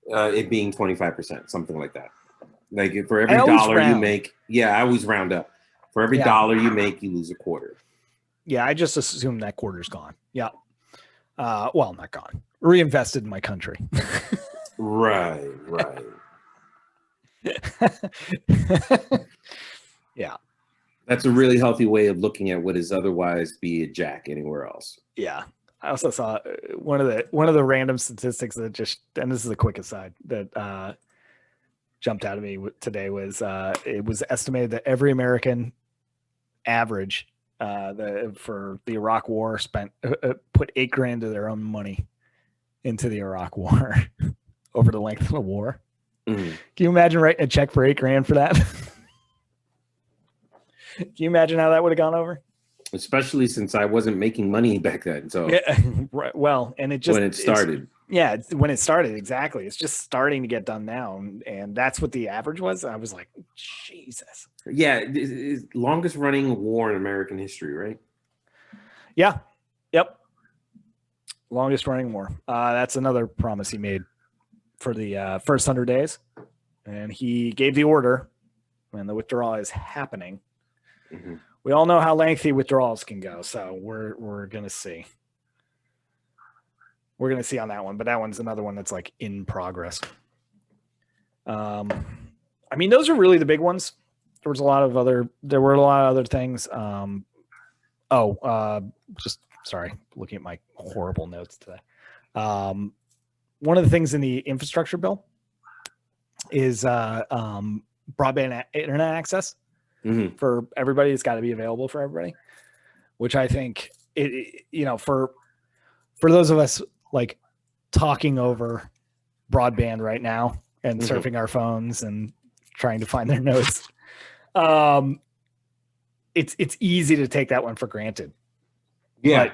Speaker 2: it being 25%, something like that. Like for every dollar you make, I always round up. For every dollar you make, you lose a quarter.
Speaker 1: Yeah, I just assume that quarter's gone. Yeah. Well, not gone. Reinvested in my country.
Speaker 2: Right.
Speaker 1: Yeah.
Speaker 2: That's a really healthy way of looking at what is otherwise be a jack anywhere else.
Speaker 1: Yeah. I also saw one of the random statistics that and this is a quick aside that jumped out at me today was it was estimated that every American average for the Iraq War put $8,000 of their own money into the Iraq War over the length of the war. Mm-hmm. Can you imagine writing a check for $8,000 for that? Can you imagine how that would have gone over?
Speaker 2: Especially since I wasn't making money back then. So
Speaker 1: right. Well, and it just
Speaker 2: when it started.
Speaker 1: When it started, exactly. It's just starting to get done now, and that's what the average was. I was like, Jesus.
Speaker 2: Yeah, it's longest running war in American history, right?
Speaker 1: Yeah. Yep. Longest running war. That's another promise he made for the first 100 days, and he gave the order when the withdrawal is happening. Mm-hmm. We all know how lengthy withdrawals can go, so we're gonna see. We're gonna see on that one, but that one's another one that's like in progress. I mean, those are really the big ones. There were a lot of other things. Just sorry, looking at my horrible notes today. One of the things in the infrastructure bill is broadband internet access. Mm-hmm. For everybody. It's got to be available for everybody, which I think for those of us like talking over broadband right now and
Speaker 2: Mhm.
Speaker 1: surfing our phones and trying to find their notes. It's easy to take that one for granted.
Speaker 2: Yeah.
Speaker 1: But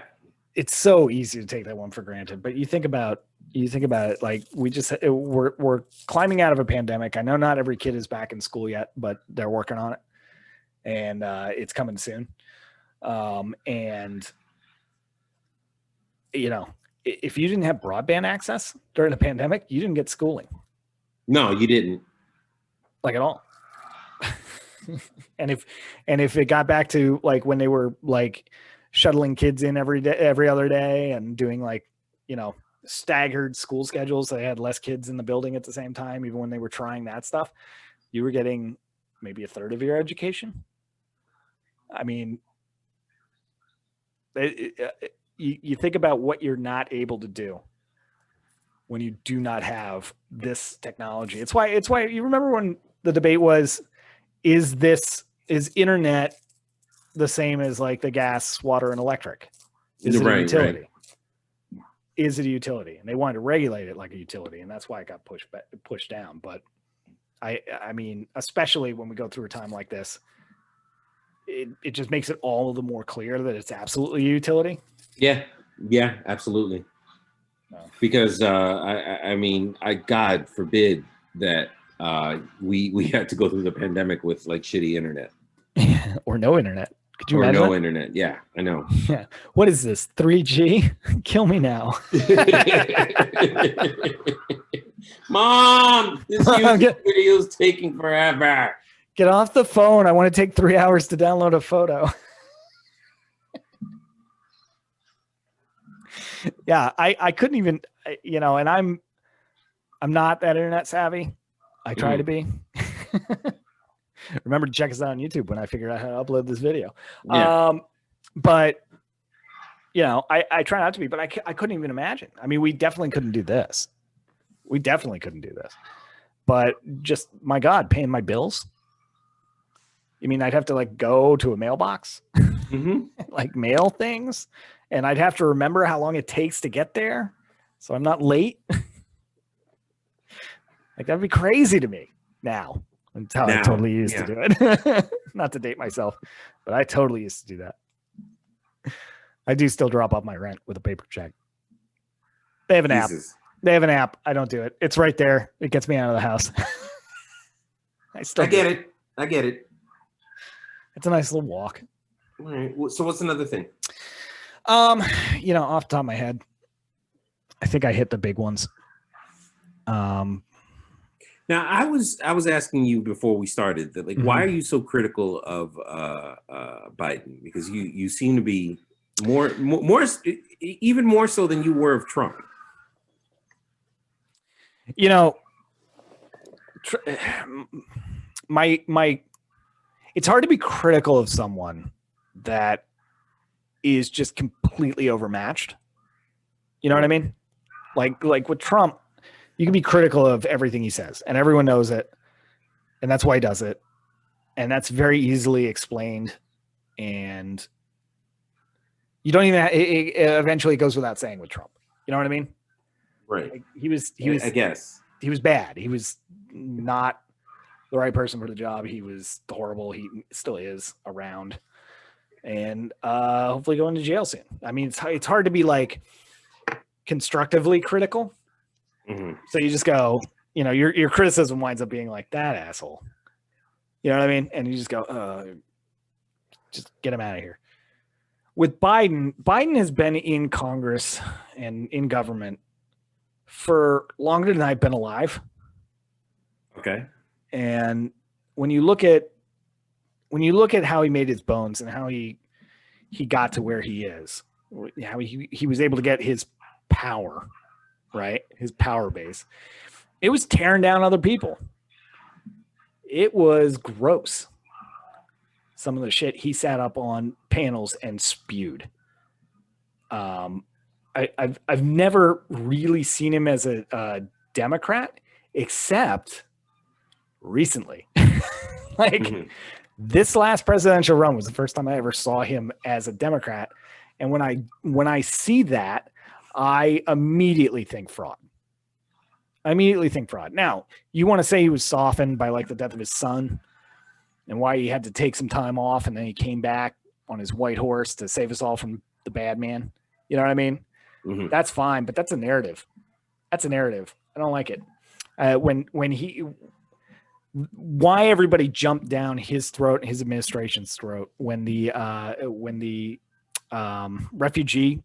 Speaker 1: it's so easy to take that one for granted. But you think about it, like we're climbing out of a pandemic. I know not every kid is back in school yet, but they're working on it, and it's coming soon. And you know, if you didn't have broadband access during the pandemic, you didn't get schooling.
Speaker 2: No, you didn't.
Speaker 1: Like at all. and if it got back to like when they were like shuttling kids in every other day and doing like, you know, staggered school schedules, they had less kids in the building at the same time, even when they were trying that stuff, you were getting maybe a third of your education. I mean, you think about what you're not able to do when you do not have this technology. It's why you remember when the debate was, is internet the same as like the gas, water, and electric? Is it a utility? Right. Is it a utility? And they wanted to regulate it like a utility, and that's why it got pushed down. But I mean, especially when we go through a time like this, it just makes it all the more clear that it's absolutely a utility.
Speaker 2: Yeah, absolutely. No. Because I mean, God forbid that we had to go through the pandemic with like shitty internet
Speaker 1: or no internet. Could you
Speaker 2: or
Speaker 1: imagine
Speaker 2: no
Speaker 1: that?
Speaker 2: internet? Yeah, I know.
Speaker 1: Yeah. What is this? 3G? Kill me now.
Speaker 2: Mom, this YouTube video is taking forever.
Speaker 1: Get off the phone. I want to take 3 hours to download a photo. Yeah, I couldn't even, you know, and I'm not that internet savvy. I try to be. Remember to check us out on YouTube when I figured out how to upload this video. Yeah. But you know, I try not to be, but I couldn't even imagine. I mean, we definitely couldn't do this. But just, my God, paying my bills. You mean I'd have to like go to a mailbox, like mail things, and I'd have to remember how long it takes to get there, so I'm not late. Like that'd be crazy to me now. That's how I totally used to do it. Not to date myself, but I totally used to do that. I do still drop off my rent with a paper check. They have an app. I don't do it. It's right there. It gets me out of the house. I
Speaker 2: get it.
Speaker 1: It's a nice little walk.
Speaker 2: All right. So what's another thing?
Speaker 1: You know, off the top of my head, I think I hit the big ones.
Speaker 2: Now I was asking you before we started that, like, why are you so critical of Biden? Because you seem to be more even more so than you were of Trump.
Speaker 1: You know, it's hard to be critical of someone that is just completely overmatched. You know what I mean? Like with Trump, you can be critical of everything he says, and everyone knows it, and that's why he does it, and that's very easily explained, and you don't even. It eventually goes without saying with Trump. You know what I mean?
Speaker 2: Right.
Speaker 1: Like he was.
Speaker 2: I guess
Speaker 1: he was bad. He was not the right person for the job. He was horrible. He still is around, and hopefully going to jail soon. I mean, it's hard to be like constructively critical. So you just go, you know, your criticism winds up being like, that asshole. You know what I mean? And you just go, just get him out of here. With Biden has been in Congress and in government for longer than I've been alive.
Speaker 2: Okay.
Speaker 1: And when you look at how he made his bones and how he got to where he is, how he was able to get his power, right? His power base. It was tearing down other people. It was gross. Some of the shit he sat up on panels and spewed. I've never really seen him as a Democrat, except recently. This last presidential run was the first time I ever saw him as a Democrat. And when I see that, I immediately think fraud. I immediately think fraud. Now, you want to say he was softened by like the death of his son and why he had to take some time off and then he came back on his white horse to save us all from the bad man. You know what I mean?
Speaker 2: Mm-hmm.
Speaker 1: That's fine, but that's a narrative. That's a narrative. I don't like it. Why everybody jumped down his throat, his administration's throat when the refugee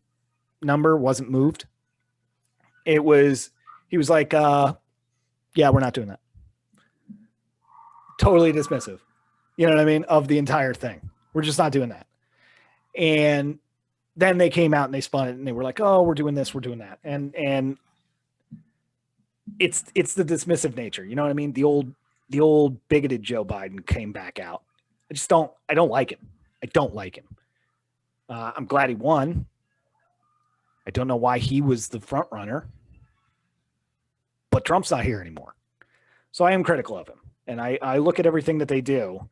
Speaker 1: number wasn't moved. He was like, yeah, we're not doing that. Totally dismissive. You know what I mean? Of the entire thing. We're just not doing that. And then they came out and they spun it and they were like, oh, we're doing this, we're doing that. And it's the dismissive nature. You know what I mean? The old bigoted Joe Biden came back out. I don't like him. I don't like him. I'm glad he won. I don't know why he was the front runner, but Trump's not here anymore. So I am critical of him. And I look at everything that they do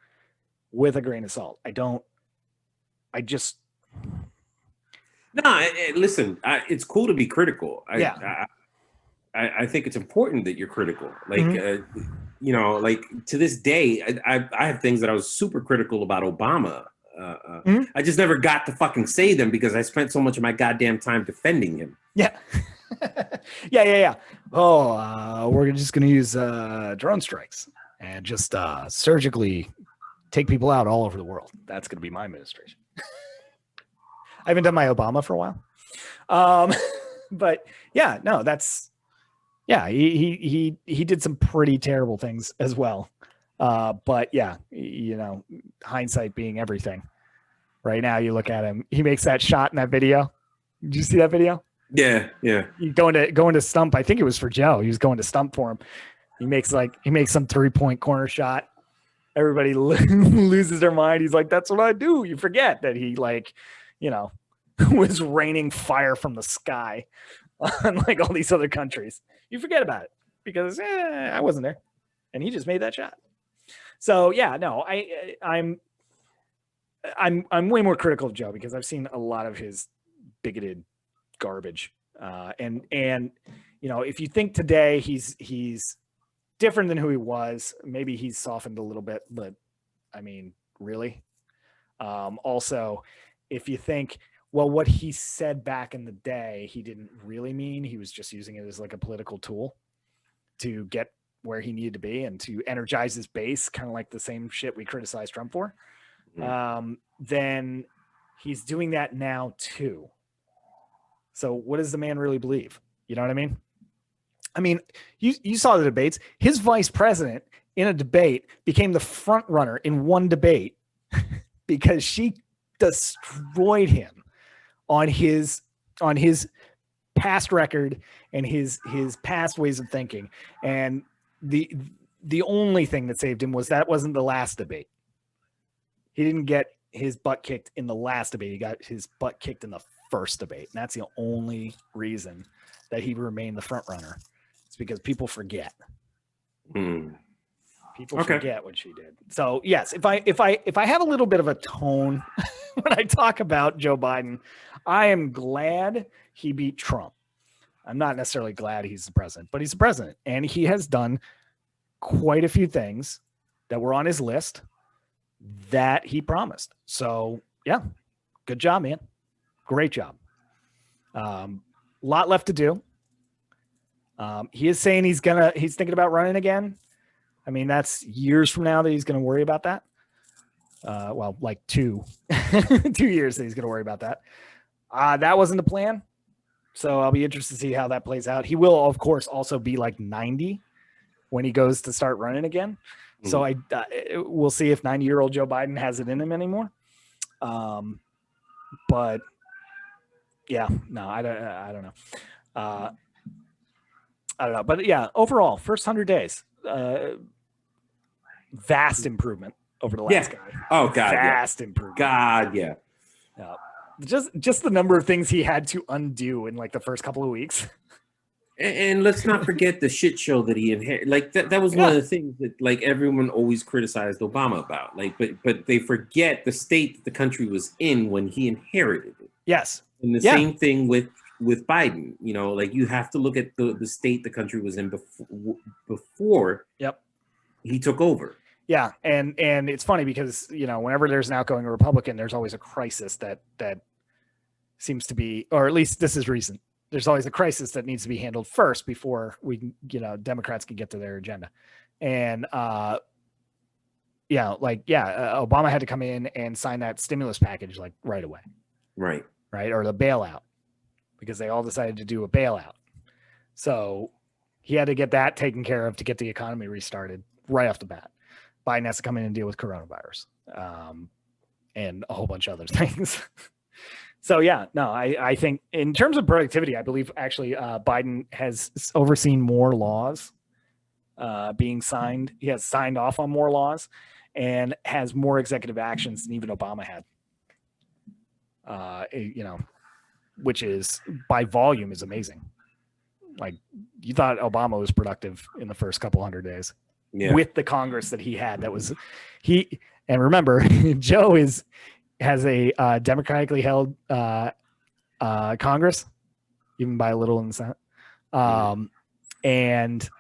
Speaker 1: with a grain of salt.
Speaker 2: Listen, it's cool to be critical. I think it's important that you're critical. Like, like to this day, I have things that I was super critical about Obama. I just never got to fucking say them because I spent so much of my goddamn time defending him.
Speaker 1: Yeah. yeah. Oh, we're just going to use drone strikes and just surgically take people out all over the world. That's going to be my administration. I haven't done my Obama for a while. But yeah, no, he did some pretty terrible things as well. But yeah, hindsight being everything. Right now, you look at him, he makes that shot in that video. Did you see that video?
Speaker 2: Yeah.
Speaker 1: He's going to stump. I think it was for Joe. He was going to stump for him. He makes some 3-point corner shot. Everybody loses their mind. He's like, that's what I do. You forget that he was raining fire from the sky on like all these other countries. You forget about it because I wasn't there, and he just made that shot. So yeah, no, I'm way more critical of Joe because I've seen a lot of his bigoted garbage. And if you think today he's different than who he was, maybe he's softened a little bit, but I mean, really? Also, if you think, well, what he said back in the day, he didn't really mean, he was just using it as like a political tool to get where he needed to be and to energize his base, kind of like the same shit we criticized Trump for. Then he's doing that now too. So what does the man really believe? You know what I mean? I mean, you saw the debates. His vice president in a debate became the front runner in one debate because she destroyed him on his past record and his past ways of thinking. And the only thing that saved him was that wasn't the last debate. He didn't get his butt kicked in the last debate. He got his butt kicked in the first debate. And that's the only reason that he remained the front runner. It's because people forget. People forget what she did. So yes, if I have a little bit of a tone when I talk about Joe Biden, I am glad he beat Trump. I'm not necessarily glad he's the president, but he's the president, and he has done quite a few things that were on his list that he promised. So yeah, good job, man. Great job. Lot left to do. He is saying he's thinking about running again. I mean, that's years from now that he's going to worry about that. Well, like 2 years that he's going to worry about that. That wasn't the plan. So I'll be interested to see how that plays out. He will, of course, also be like 90 when he goes to start running again. So we'll see if 90-year-old Joe Biden has it in him anymore. But yeah, no, I don't know. I don't know. But yeah, overall, first 100 days, vast improvement over the last guy.
Speaker 2: Oh God,
Speaker 1: vast improvement.
Speaker 2: God, yeah.
Speaker 1: Just the number of things he had to undo in like the first couple of weeks.
Speaker 2: And let's not forget the shit show that he inherited. Like that was one of the things that like everyone always criticized Obama about. Like, but they forget the state that the country was in when he inherited it.
Speaker 1: Yes.
Speaker 2: And the same thing with with Biden. You know, like you have to look at the state the country was in before
Speaker 1: Yep.
Speaker 2: he took over.
Speaker 1: Yeah, and it's funny because, you know, whenever there's an outgoing Republican, there's always a crisis that seems to be, or at least this is recent. There's always a crisis that needs to be handled first before we can, you know, Democrats can get to their agenda. And Obama had to come in and sign that stimulus package like right away.
Speaker 2: Right.
Speaker 1: Or the bailout, because they all decided to do a bailout. So he had to get that taken care of to get the economy restarted right off the bat. Biden has to come in and deal with coronavirus and a whole bunch of other things. So, yeah, no, I think in terms of productivity, I believe actually Biden has overseen more laws being signed. He has signed off on more laws and has more executive actions than even Obama had. You know, which is by volume is amazing. Like, you thought Obama was productive in the first couple hundred days. Yeah. With the Congress that he had. That was and remember, Joe has a democratically held Congress, even by a little in the Senate. And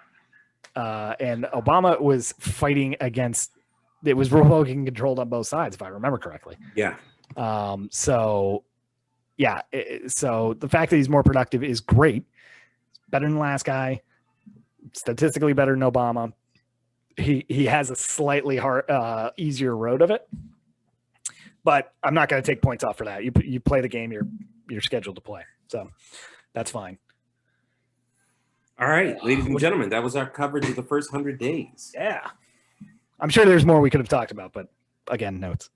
Speaker 1: Obama was fighting against, it was Republican controlled on both sides, if I remember correctly.
Speaker 2: Yeah.
Speaker 1: So the fact that he's more productive is great. It's better than the last guy, statistically better than Obama. He has a slightly easier road of it, but I'm not going to take points off for that. You play the game you're scheduled to play, so that's fine.
Speaker 2: All right, ladies and gentlemen, that was our coverage of the first 100 days.
Speaker 1: Yeah, I'm sure there's more we could have talked about, but again, notes.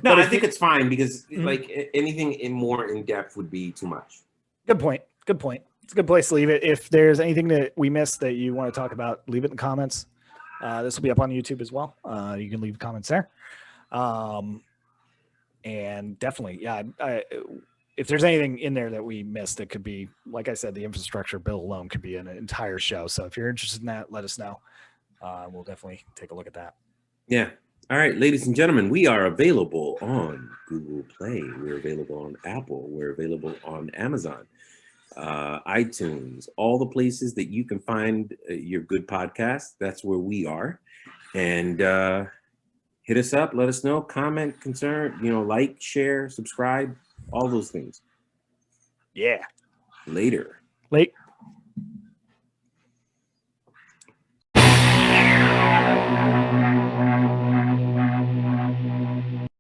Speaker 2: No, I think it's fine because like anything more in depth would be too much.
Speaker 1: Good point. It's a good place to leave it. If there's anything that we missed that you want to talk about, leave it in the comments. This will be up on YouTube as well. You can leave comments there. And definitely, yeah, if there's anything in there that we missed, it could be, like I said, the infrastructure bill alone could be an entire show. So if you're interested in that, let us know. We'll definitely take a look at that.
Speaker 2: Yeah. All right, ladies and gentlemen, we are available on Google Play. We're available on Apple. We're available on Amazon, iTunes, all the places that you can find your good podcast. That's where we are. And hit us up. Let us know. Comment, concern, like, share, subscribe, all those things.
Speaker 1: Yeah.
Speaker 2: Later.
Speaker 1: Late.